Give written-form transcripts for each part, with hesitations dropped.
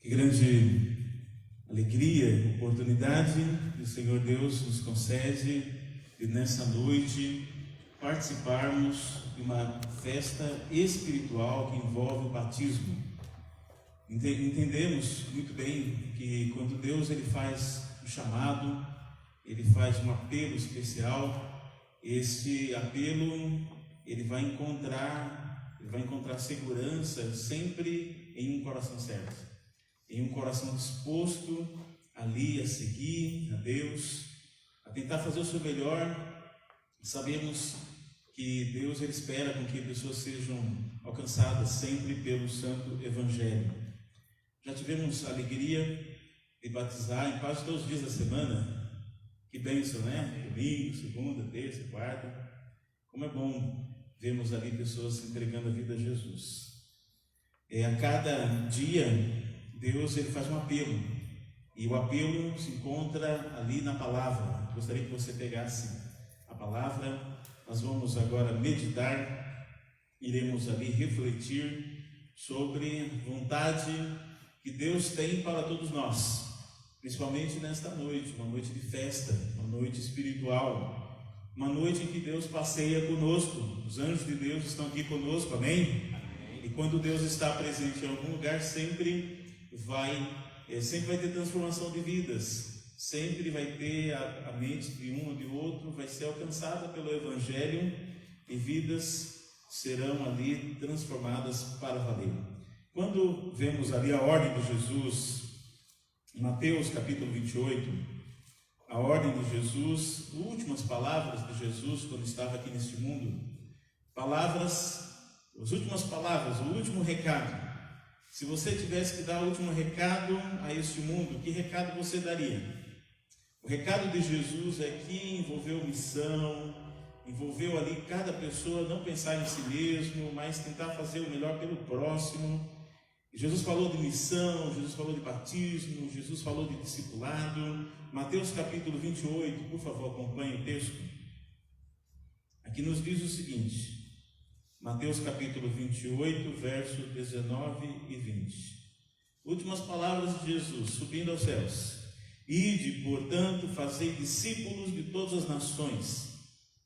Que grande alegria, oportunidade que o Senhor Deus nos concede de nessa noite participarmos de uma festa espiritual que envolve o batismo. Entendemos muito bem que quando Deus ele faz um chamado, ele faz um apelo especial, este apelo ele vai encontrar segurança sempre em um coração certo, em um coração disposto ali a seguir a Deus, a tentar fazer o seu melhor. Sabemos que Deus ele espera com que pessoas sejam alcançadas sempre pelo Santo Evangelho. Já tivemos a alegria de batizar em quase todos os dias da semana. Que bênção, né? Domingo, segunda, terça, quarta. Como é bom vermos ali pessoas entregando a vida a Jesus. A cada dia Deus ele faz um apelo, e o apelo se encontra ali na palavra. Gostaria que você pegasse a palavra. Nós vamos agora meditar, iremos ali refletir sobre a vontade que Deus tem para todos nós, principalmente nesta noite, uma noite de festa, uma noite espiritual, uma noite em que Deus passeia conosco. Os anjos de Deus estão aqui conosco, amém? E quando Deus está presente em algum lugar, sempre vai ter transformação de vidas, sempre vai ter a mente de um ou de outro, vai ser alcançada pelo Evangelho, e vidas serão ali transformadas para valer. Quando vemos ali a ordem de Jesus, em Mateus capítulo 28, a ordem de Jesus, as últimas palavras de Jesus quando estava aqui neste mundo, as últimas palavras, o último recado. Se você tivesse que dar o último recado a este mundo, que recado você daria? O recado de Jesus é que envolveu missão, envolveu ali cada pessoa não pensar em si mesmo, mas tentar fazer o melhor pelo próximo. Jesus falou de missão, Jesus falou de batismo, Jesus falou de discipulado. Mateus capítulo 28, por favor, acompanhe o texto. Aqui nos diz o seguinte: Mateus capítulo 28, verso 19 e 20. Últimas palavras de Jesus, subindo aos céus. Ide, portanto, fazei discípulos de todas as nações,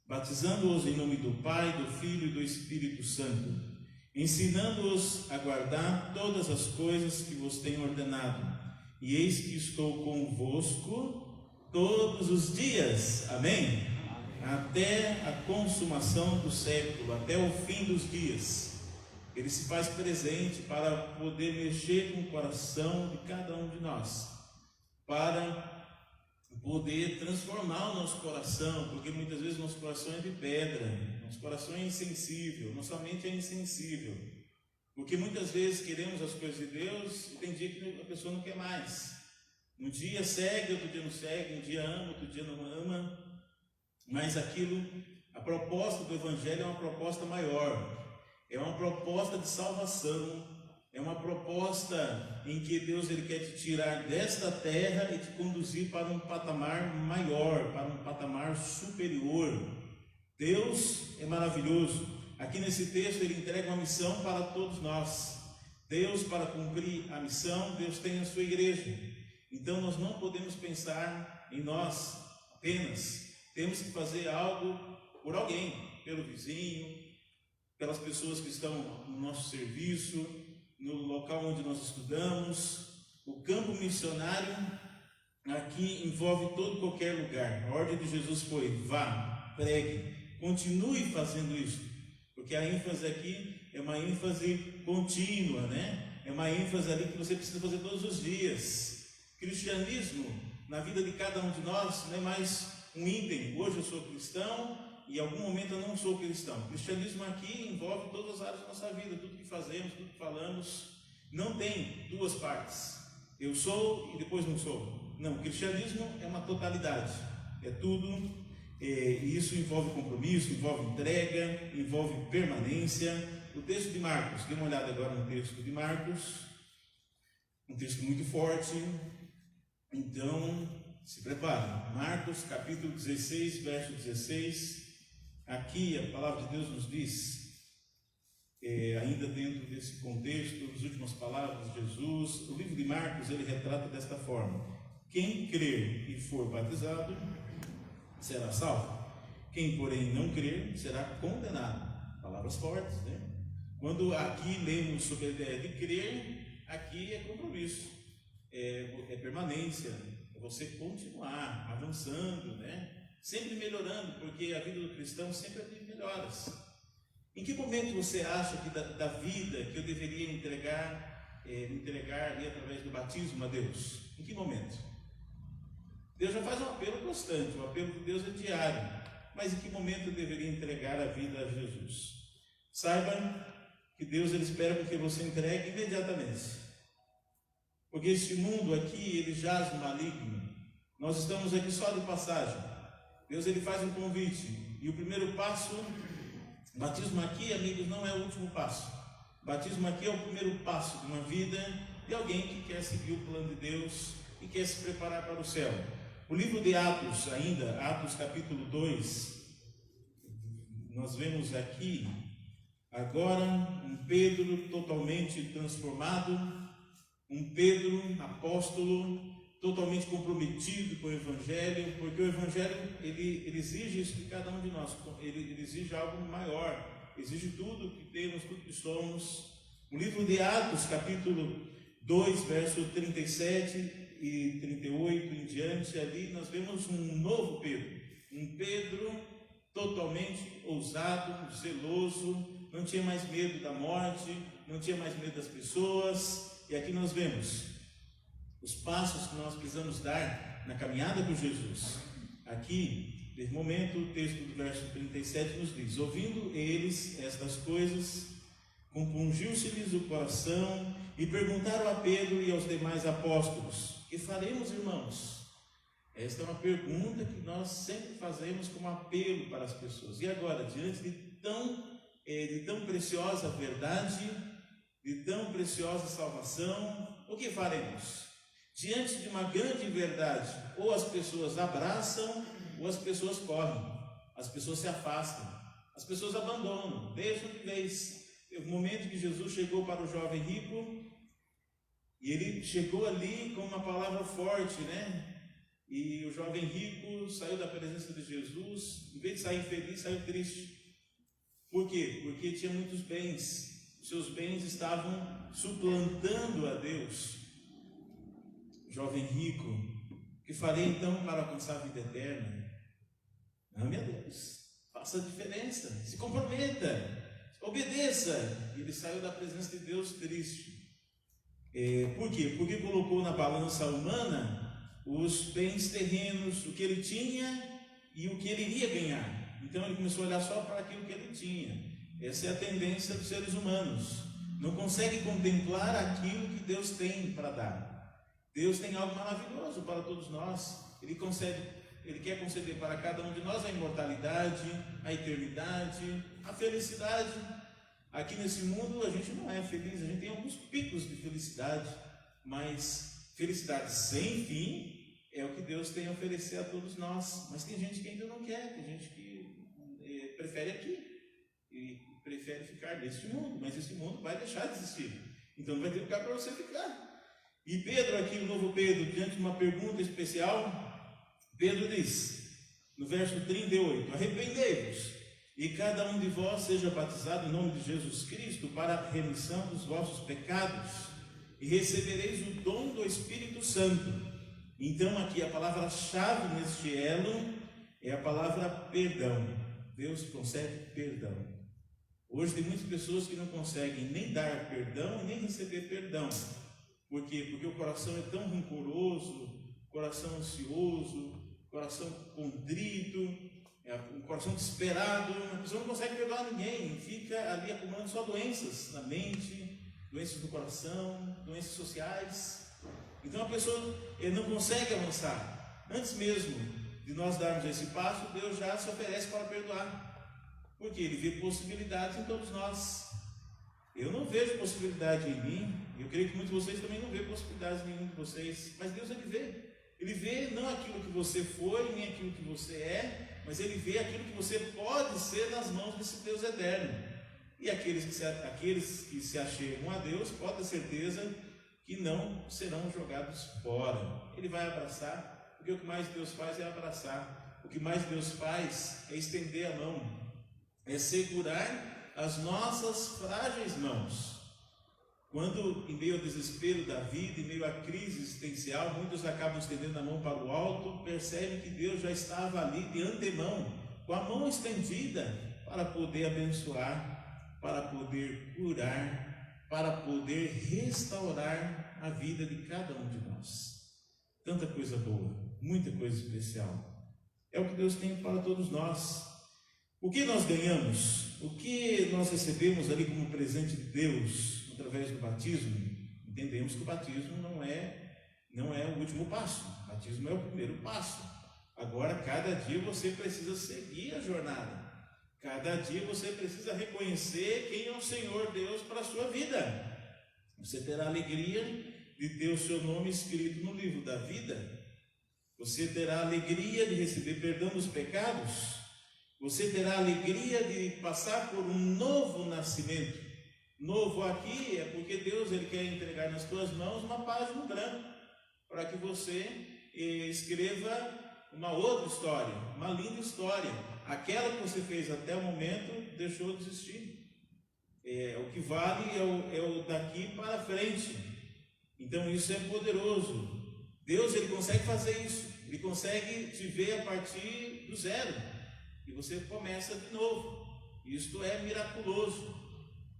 batizando-os em nome do Pai, do Filho e do Espírito Santo, ensinando-os a guardar todas as coisas que vos tenho ordenado. E eis que estou convosco todos os dias. Amém? Até a consumação do século, até o fim dos dias. Ele se faz presente para poder mexer com o coração de cada um de nós, para poder transformar o nosso coração, porque muitas vezes nosso coração é de pedra, nosso coração é insensível, nossa mente é insensível, porque muitas vezes queremos as coisas de Deus e tem dia que a pessoa não quer mais. Um dia segue, outro dia não segue, um dia ama, outro dia não ama. Mas a proposta do Evangelho é uma proposta maior, é uma proposta de salvação, é uma proposta em que Deus ele quer te tirar desta terra e te conduzir para um patamar maior, para um patamar superior. Deus é maravilhoso. Aqui nesse texto ele entrega uma missão para todos nós. Deus, para cumprir a missão, Deus tem a sua igreja. Então nós não podemos pensar em nós apenas. Temos que fazer algo por alguém, pelo vizinho, pelas pessoas que estão no nosso serviço, no local onde nós estudamos. O campo missionário aqui envolve todo e qualquer lugar. A ordem de Jesus foi: vá, pregue, continue fazendo isso, porque a ênfase aqui é uma ênfase contínua, né? É uma ênfase ali que você precisa fazer todos os dias. Cristianismo, na vida de cada um de nós, não é mais um item. Hoje eu sou cristão e em algum momento eu não sou cristão. O cristianismo aqui envolve todas as áreas da nossa vida, tudo que fazemos, tudo que falamos. Não tem duas partes, eu sou e depois não sou. Não, o cristianismo é uma totalidade, é tudo, e isso envolve compromisso, envolve entrega, envolve permanência. O texto de Marcos, dê uma olhada agora no texto de Marcos, um texto muito forte. Então se prepare. Marcos capítulo 16, verso 16. Aqui a palavra de Deus nos diz: ainda dentro desse contexto, as últimas palavras de Jesus, o livro de Marcos, ele retrata desta forma: quem crer e for batizado será salvo, quem porém não crer será condenado. Palavras fortes, né? Quando aqui lemos sobre a ideia de crer, aqui é compromisso, é permanência, é você continuar avançando, né? Sempre melhorando, porque a vida do cristão sempre é de melhoras. Em que momento você acha que da vida que eu deveria entregar ali através do batismo a Deus? Em que momento? Deus já faz um apelo constante, o apelo de Deus é diário, mas em que momento eu deveria entregar a vida a Jesus? Saiba que Deus ele espera que você entregue imediatamente, porque este mundo aqui ele jaz no maligno. Nós estamos aqui só de passagem. Deus ele faz um convite, e o primeiro passo, batismo aqui, amigos, não é o último passo. Batismo aqui é o primeiro passo de uma vida de alguém que quer seguir o plano de Deus e quer se preparar para o céu. O livro de Atos, ainda, Atos capítulo 2, nós vemos aqui agora um Pedro totalmente transformado, um Pedro apóstolo totalmente comprometido com o Evangelho, porque o Evangelho ele exige isso de cada um de nós, ele exige algo maior, exige tudo que temos, tudo que somos. O livro de Atos, capítulo 2, verso 37 e 38 em diante, ali nós vemos um novo Pedro, um Pedro totalmente ousado, zeloso, não tinha mais medo da morte, não tinha mais medo das pessoas, e aqui nós vemos os passos que nós precisamos dar na caminhada com Jesus. Aqui, nesse momento, o texto do verso 37 nos diz: ouvindo eles estas coisas, compungiu-se-lhes o coração e perguntaram a Pedro e aos demais apóstolos: que faremos, irmãos? Esta é uma pergunta que nós sempre fazemos como apelo para as pessoas. E agora, diante de tão preciosa verdade, de tão preciosa salvação, o que faremos? Diante de uma grande verdade, ou as pessoas abraçam, ou as pessoas correm, as pessoas se afastam, as pessoas abandonam, deixam de vez. O momento que Jesus chegou para o jovem rico, e ele chegou ali com uma palavra forte, né? E o jovem rico saiu da presença de Jesus, em vez de sair feliz, saiu triste. Por quê? Porque tinha muitos bens, os seus bens estavam suplantando a Deus. Jovem rico, que farei então para alcançar a vida eterna? Ame a Deus, faça a diferença, se comprometa, obedeça. E ele saiu da presença de Deus triste. Por quê? Porque colocou na balança humana os bens terrenos, o que ele tinha e o que ele iria ganhar. Então ele começou a olhar só para aquilo que ele tinha. Essa é a tendência dos seres humanos, não consegue contemplar aquilo que Deus tem para dar. Deus tem algo maravilhoso para todos nós. Ele quer conceder para cada um de nós a imortalidade, a eternidade, a felicidade. Aqui nesse mundo a gente não é feliz, a gente tem alguns picos de felicidade, mas felicidade sem fim é o que Deus tem a oferecer a todos nós. Mas tem gente que ainda não quer, tem gente que prefere aqui e prefere ficar neste mundo, mas esse mundo vai deixar de existir, então vai ter lugar para você ficar. E Pedro aqui, o novo Pedro, diante de uma pergunta especial, Pedro diz, no verso 38, arrependei-vos, e cada um de vós seja batizado em nome de Jesus Cristo para a remissão dos vossos pecados, e recebereis o dom do Espírito Santo. Então aqui a palavra-chave neste elo é a palavra perdão. Deus concede perdão. Hoje tem muitas pessoas que não conseguem nem dar perdão e nem receber perdão. Por quê? Porque o coração é tão rancoroso, coração ansioso, coração contrito, um coração desesperado. A pessoa não consegue perdoar ninguém, fica ali acumulando só doenças na mente, doenças do coração, doenças sociais. Então a pessoa não consegue avançar. Antes mesmo de nós darmos esse passo, Deus já se oferece para perdoar, porque Ele vê possibilidades em todos nós. Eu não vejo possibilidade em mim, eu creio que muitos de vocês também não vê possibilidades em nenhum de vocês, mas Deus Ele vê. Ele vê não aquilo que você foi, nem aquilo que você é, mas Ele vê aquilo que você pode ser nas mãos desse Deus eterno. E aqueles que se achegam a Deus, pode ter certeza que não serão jogados fora. Ele vai abraçar, porque o que mais Deus faz é abraçar. O que mais Deus faz é estender a mão, é segurar as nossas frágeis mãos. Quando, em meio ao desespero da vida, em meio à crise existencial, muitos acabam estendendo a mão para o alto, percebem que Deus já estava ali de antemão, com a mão estendida, para poder abençoar, para poder curar, para poder restaurar a vida de cada um de nós. Tanta coisa boa, muita coisa especial. É o que Deus tem para todos nós. O que nós ganhamos? O que nós recebemos ali como presente de Deus através do batismo? Entendemos que o batismo não é o último passo. O batismo é o primeiro passo. Agora, cada dia você precisa seguir a jornada. Cada dia você precisa reconhecer quem é o Senhor Deus para a sua vida. Você terá a alegria de ter o seu nome escrito no livro da vida. Você terá a alegria de receber perdão dos pecados. Você terá a alegria de passar por um novo nascimento. Novo aqui é porque Deus ele quer entregar nas tuas mãos uma página branca, para que você escreva uma outra história, uma linda história. Aquela que você fez até o momento deixou de existir. O que vale é o daqui para frente. Então isso é poderoso. Deus ele consegue fazer isso. Ele consegue te ver a partir do zero. E você começa de novo. Isto é miraculoso.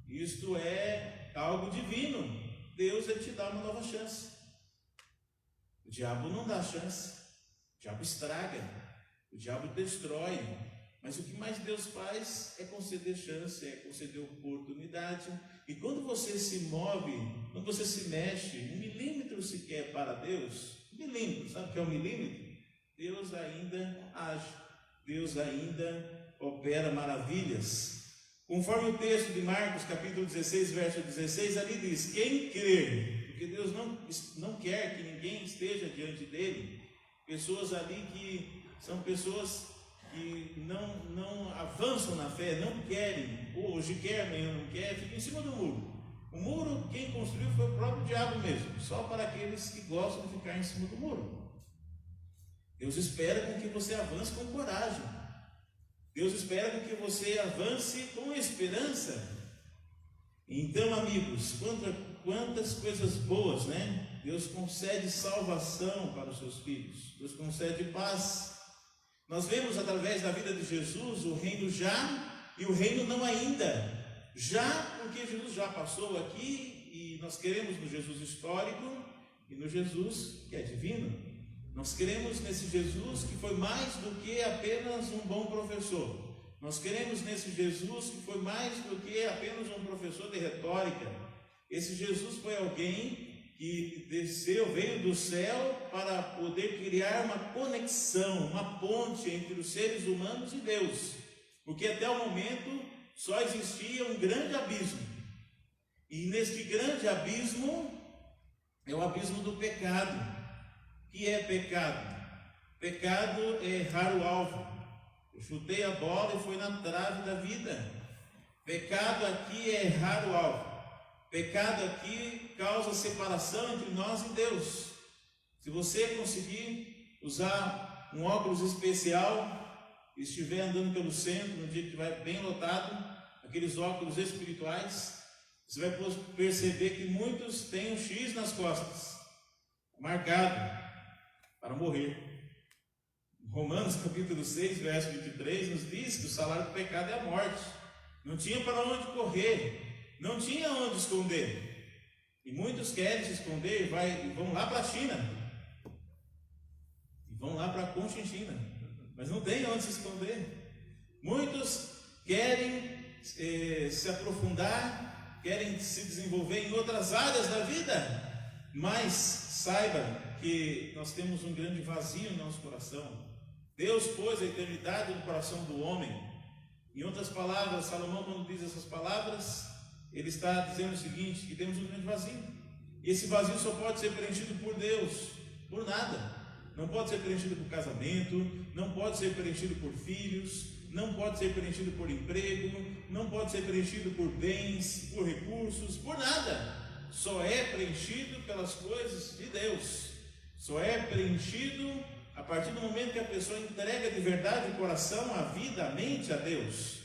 Isto é algo divino. Deus ele te dá uma nova chance. O diabo não dá chance. O diabo estraga. O diabo destrói. Mas o que mais Deus faz é conceder chance, é conceder oportunidade. E quando você se move, quando você se mexe, 1 milímetro sequer para Deus, 1 milímetro, sabe o que é 1 milímetro? Deus ainda age, Deus ainda opera maravilhas. Conforme o texto de Marcos, capítulo 16, verso 16, ali diz: quem crer, porque Deus não quer que ninguém esteja diante dele, pessoas ali que são pessoas que não avançam na fé, não querem, hoje quer, amanhã não quer, fica em cima do muro. O muro, quem construiu foi o próprio diabo mesmo, só para aqueles que gostam de ficar em cima do muro. Deus espera com que você avance com coragem. Deus espera com que você avance com esperança. Então, amigos, quantas coisas boas, né? Deus concede salvação para os seus filhos. Deus concede paz. Nós vemos através da vida de Jesus o reino já e o reino não ainda. Já porque Jesus já passou aqui e nós queremos no Jesus histórico e no Jesus que é divino. Nós queremos nesse Jesus que foi mais do que apenas um bom professor. Nós queremos nesse Jesus que foi mais do que apenas um professor de retórica. Esse Jesus foi alguém que desceu, veio do céu para poder criar uma conexão, uma ponte entre os seres humanos e Deus. Porque até o momento só existia um grande abismo. E neste grande abismo é o abismo do pecado. O que é pecado? Pecado é errar o alvo. Eu chutei a bola e foi na trave da vida. Pecado aqui é errar o alvo. Pecado aqui causa separação entre nós e Deus. Se você conseguir usar um óculos especial e estiver andando pelo centro, no dia que estiver bem lotado, aqueles óculos espirituais, você vai perceber que muitos têm um X nas costas, marcado para morrer. Romanos capítulo 6, verso 23 nos diz que o salário do pecado é a morte. Não tinha para onde correr, não tinha onde esconder. E muitos querem se esconder e vão lá para a China, e vão lá para a Conchinchina, mas não tem onde se esconder. Muitos querem se aprofundar, querem se desenvolver em outras áreas da vida, mas saiba que nós temos um grande vazio no nosso coração. Deus pôs a eternidade no coração do homem. Em outras palavras, Salomão, quando diz essas palavras, ele está dizendo o seguinte, que temos um grande vazio. E esse vazio só pode ser preenchido por Deus, por nada. Não pode ser preenchido por casamento, não pode ser preenchido por filhos, não pode ser preenchido por emprego, não pode ser preenchido por bens, por recursos, por nada. Só é preenchido pelas coisas de Deus. Só é preenchido a partir do momento que a pessoa entrega de verdade o coração, a vida, a mente a Deus.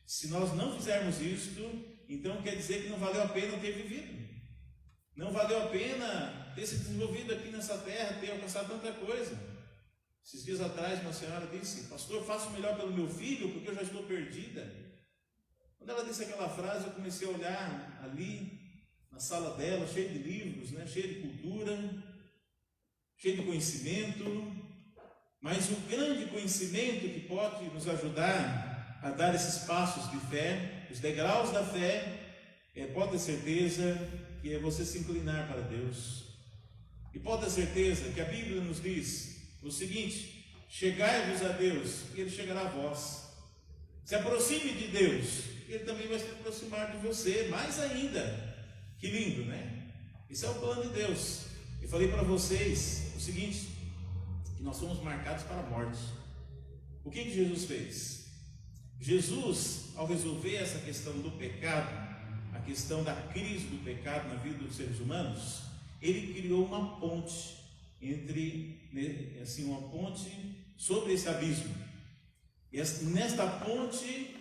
Se nós não fizermos isto, então quer dizer que não valeu a pena ter vivido. Não valeu a pena ter se desenvolvido aqui nessa terra, ter alcançado tanta coisa. Esses dias atrás uma senhora disse: pastor, faço o melhor pelo meu filho porque eu já estou perdida. Quando ela disse aquela frase, eu comecei a olhar ali na sala dela, cheio de livros, cheio de cultura, cheio de conhecimento. Mas o grande conhecimento que pode nos ajudar a dar esses passos de fé, os degraus da fé, pode ter certeza que é você se inclinar para Deus. E pode ter certeza que a Bíblia nos diz o seguinte: chegai-vos a Deus e Ele chegará a vós. Se aproxime de Deus, Ele também vai se aproximar de você, mais ainda. Que lindo, né? Esse é o plano de Deus. Eu falei para vocês o seguinte, que nós somos marcados para a morte. O que Jesus fez? Jesus, ao resolver essa questão do pecado, a questão da crise do pecado na vida dos seres humanos, Ele criou uma ponte uma ponte sobre esse abismo. E nesta ponte,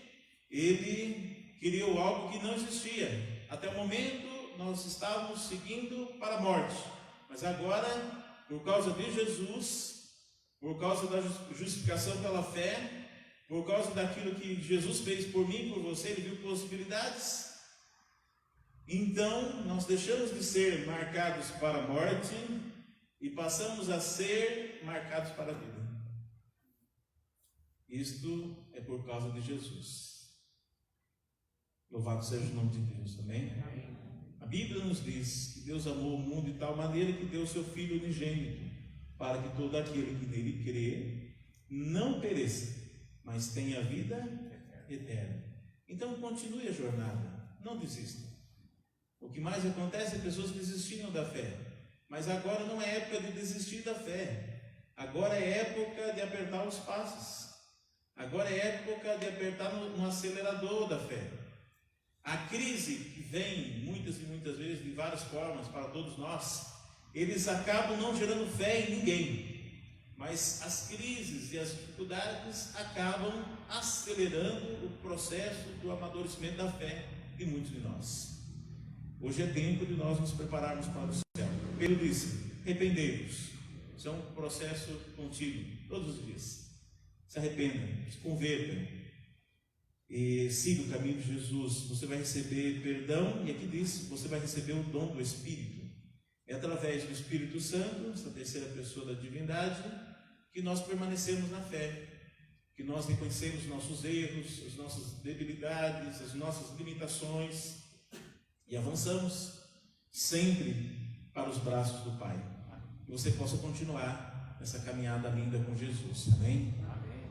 Ele criou algo que não existia. Até o momento, nós estávamos seguindo para a morte. Mas agora, por causa de Jesus, por causa da justificação pela fé, por causa daquilo que Jesus fez por mim, por você, Ele viu possibilidades. Então, nós deixamos de ser marcados para a morte e passamos a ser marcados para a vida. Isto é por causa de Jesus. Louvado seja o nome de Deus, amém? A Bíblia nos diz que Deus amou o mundo de tal maneira que deu o seu Filho unigênito, para que todo aquele que nele crê não pereça, mas tenha vida eterna. Então continue a jornada, não desista. O que mais acontece é pessoas desistindo da fé, mas agora não é época de desistir da fé, agora é época de apertar os passos, agora é época de apertar no acelerador da fé. A crise que vem muitas e muitas vezes de várias formas para todos nós, eles acabam não gerando fé em ninguém, mas as crises e as dificuldades acabam acelerando o processo do amadurecimento da fé de muitos de nós. Hoje é tempo de nós nos prepararmos para o céu. Pedro disse: arrependei-vos. Isso é um processo contínuo, todos os dias. Se arrependa, se converta e siga o caminho de Jesus. Você vai receber perdão, e aqui diz, você vai receber o dom do Espírito. É através do Espírito Santo, essa terceira pessoa da divindade, que nós permanecemos na fé, que nós reconhecemos nossos erros, as nossas debilidades, as nossas limitações e avançamos sempre para os braços do Pai. Que você possa continuar essa caminhada linda com Jesus, amém?